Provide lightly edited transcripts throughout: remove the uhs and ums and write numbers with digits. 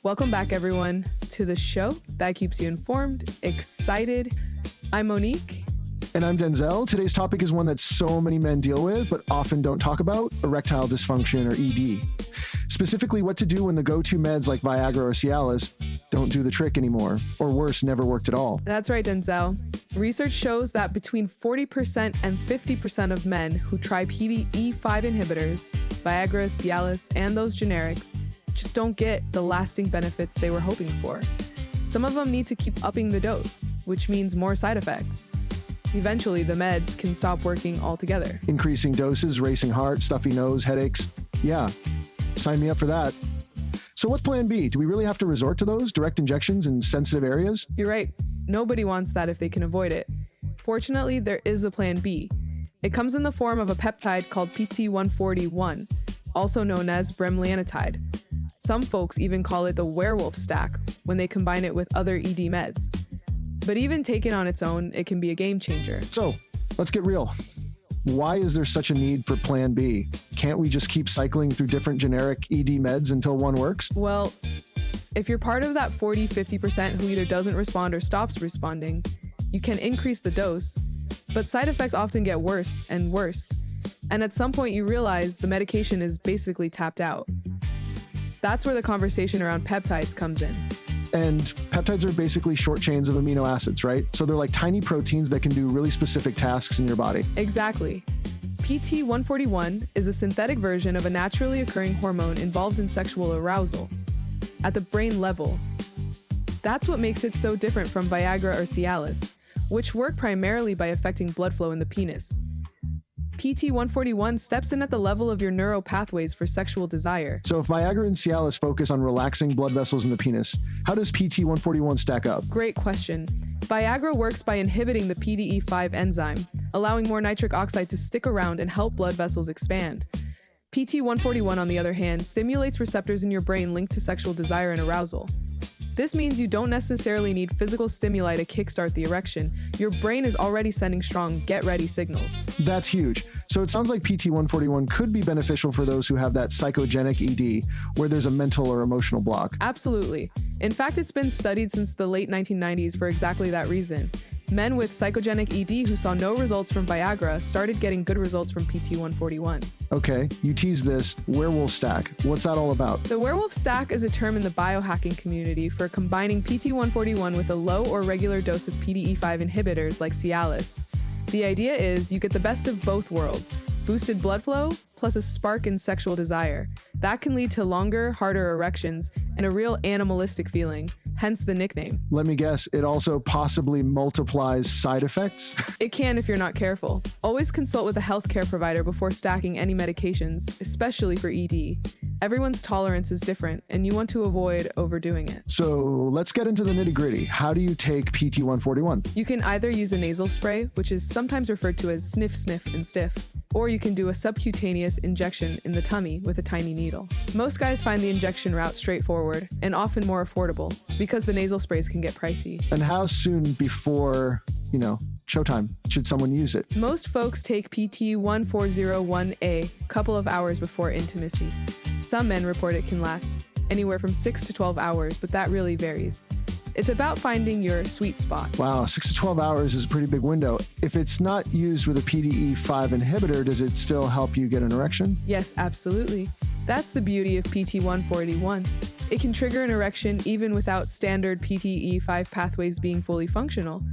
Welcome back, everyone, to the show that keeps you informed, excited. I'm Monique. And I'm Denzel. Today's topic is one that so many men deal with, but often don't talk about: erectile dysfunction, or ED. Specifically, what to do when the go-to meds like Viagra or Cialis don't do the trick anymore, or worse, never worked at all. That's right, Denzel. Research shows that between 40% and 50% of men who try PDE5 inhibitors, Viagra, Cialis, and those generics, just don't get the lasting benefits they were hoping for. Some of them need to keep upping the dose, which means more side effects. Eventually, the meds can stop working altogether. Increasing doses, racing heart, stuffy nose, headaches. Yeah, sign me up for that. So what's plan B? Do we really have to resort to those direct injections in sensitive areas? You're right. Nobody wants that if they can avoid it. Fortunately, there is a plan B. It comes in the form of a peptide called PT141, also known as bremelanotide. Some folks even call it the werewolf stack when they combine it with other ED meds. But even taken on its own, it can be a game changer. So let's get real. Why is there such a need for plan B? Can't we just keep cycling through different generic ED meds until one works? Well, if you're part of that 40-50% who either doesn't respond or stops responding, you can increase the dose, but side effects often get worse and worse. And at some point you realize the medication is basically tapped out. That's where the conversation around peptides comes in. And peptides are basically short chains of amino acids, right? So they're like tiny proteins that can do really specific tasks in your body. Exactly. PT141 is a synthetic version of a naturally occurring hormone involved in sexual arousal at the brain level. That's what makes it so different from Viagra or Cialis, which work primarily by affecting blood flow in the penis. PT141 steps in at the level of your neural pathways for sexual desire. So if Viagra and Cialis focus on relaxing blood vessels in the penis, how does PT141 stack up? Great question. Viagra works by inhibiting the PDE5 enzyme, allowing more nitric oxide to stick around and help blood vessels expand. PT141, on the other hand, stimulates receptors in your brain linked to sexual desire and arousal. This means you don't necessarily need physical stimuli to kickstart the erection. Your brain is already sending strong get-ready signals. That's huge. So it sounds like PT141 could be beneficial for those who have that psychogenic ED, where there's a mental or emotional block. Absolutely. In fact, it's been studied since the late 1990s for exactly that reason. Men with psychogenic ED who saw no results from Viagra started getting good results from PT141. Okay, you teased this. Werewolf Stack. What's that all about? The Werewolf Stack is a term in the biohacking community for combining PT141 with a low or regular dose of PDE5 inhibitors like Cialis. The idea is you get the best of both worlds: boosted blood flow plus a spark in sexual desire. That can lead to longer, harder erections and a real animalistic feeling, hence the nickname. Let me guess, it also possibly multiplies side effects? It can if you're not careful. Always consult with a healthcare provider before stacking any medications, especially for ED. Everyone's tolerance is different, and you want to avoid overdoing it. So let's get into the nitty-gritty. How do you take PT141? You can either use a nasal spray, which is sometimes referred to as sniff, sniff, and stiff, or you can do a subcutaneous injection in the tummy with a tiny needle. Most guys find the injection route straightforward and often more affordable because the nasal sprays can get pricey. And how soon before, showtime should someone use it? Most folks take PT1401A a couple of hours before intimacy. Some men report it can last anywhere from 6 to 12 hours, but that really varies. It's about finding your sweet spot. Wow, 6 to 12 hours is a pretty big window. If it's not used with a PDE5 inhibitor, does it still help you get an erection? Yes, absolutely. That's the beauty of PT141. It can trigger an erection even without standard PDE5 pathways being fully functional.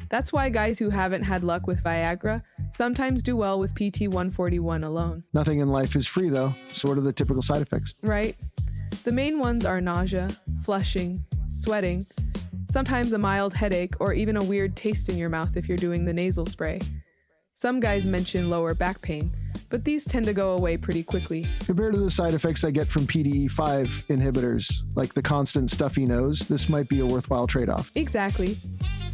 That's why guys who haven't had luck with Viagra sometimes do well with PT141 alone. Nothing in life is free, though. So what are the typical side effects? Right. The main ones are nausea, flushing, sweating, sometimes a mild headache, or even a weird taste in your mouth if you're doing the nasal spray. Some guys mention lower back pain, but these tend to go away pretty quickly. Compared to the side effects I get from PDE5 inhibitors, like the constant stuffy nose, this might be a worthwhile trade-off. Exactly.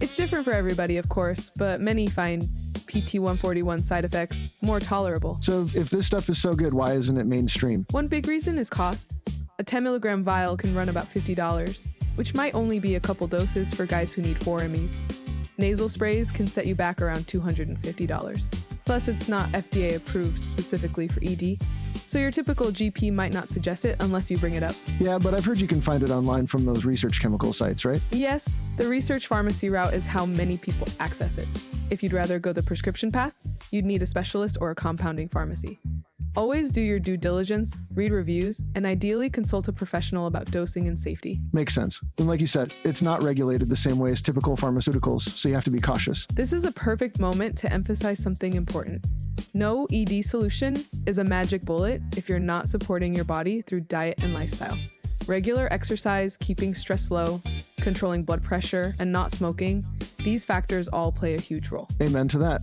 It's different for everybody, of course, but many find PT141 side effects more tolerable. So if this stuff is so good, why isn't it mainstream? One big reason is cost. A 10-milligram vial can run about $50, which might only be a couple doses for guys who need 4 Emmys. Nasal sprays can set you back around $250. Plus, it's not FDA approved specifically for ED, so your typical GP might not suggest it unless you bring it up. Yeah, but I've heard you can find it online from those research chemical sites, right? Yes, the research pharmacy route is how many people access it. If you'd rather go the prescription path, you'd need a specialist or a compounding pharmacy. Always do your due diligence, read reviews, and ideally consult a professional about dosing and safety. Makes sense. And like you said, it's not regulated the same way as typical pharmaceuticals, so you have to be cautious. This is a perfect moment to emphasize something important. No ED solution is a magic bullet if you're not supporting your body through diet and lifestyle. Regular exercise, keeping stress low, controlling blood pressure, and not smoking, these factors all play a huge role. Amen to that.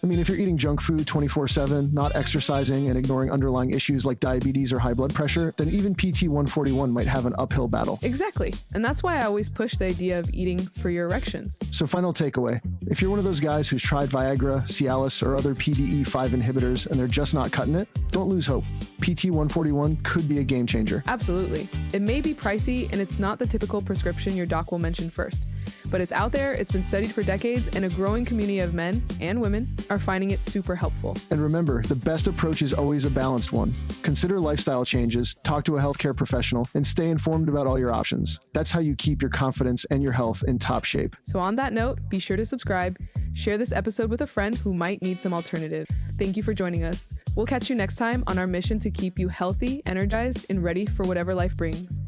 I mean, if you're eating junk food 24/7, not exercising, and ignoring underlying issues like diabetes or high blood pressure, then even PT-141 might have an uphill battle. Exactly. And that's why I always push the idea of eating for your erections. So final takeaway, if you're one of those guys who's tried Viagra, Cialis, or other PDE5 inhibitors and they're just not cutting it, don't lose hope. PT-141 could be a game changer. Absolutely. It may be pricey and it's not the typical prescription your doc will mention first, but it's out there, it's been studied for decades, and a growing community of men and women are finding it super helpful. And remember, the best approach is always a balanced one. Consider lifestyle changes, talk to a healthcare professional, and stay informed about all your options. That's how you keep your confidence and your health in top shape. So on that note, be sure to subscribe, share this episode with a friend who might need some alternative. Thank you for joining us. We'll catch you next time on our mission to keep you healthy, energized, and ready for whatever life brings.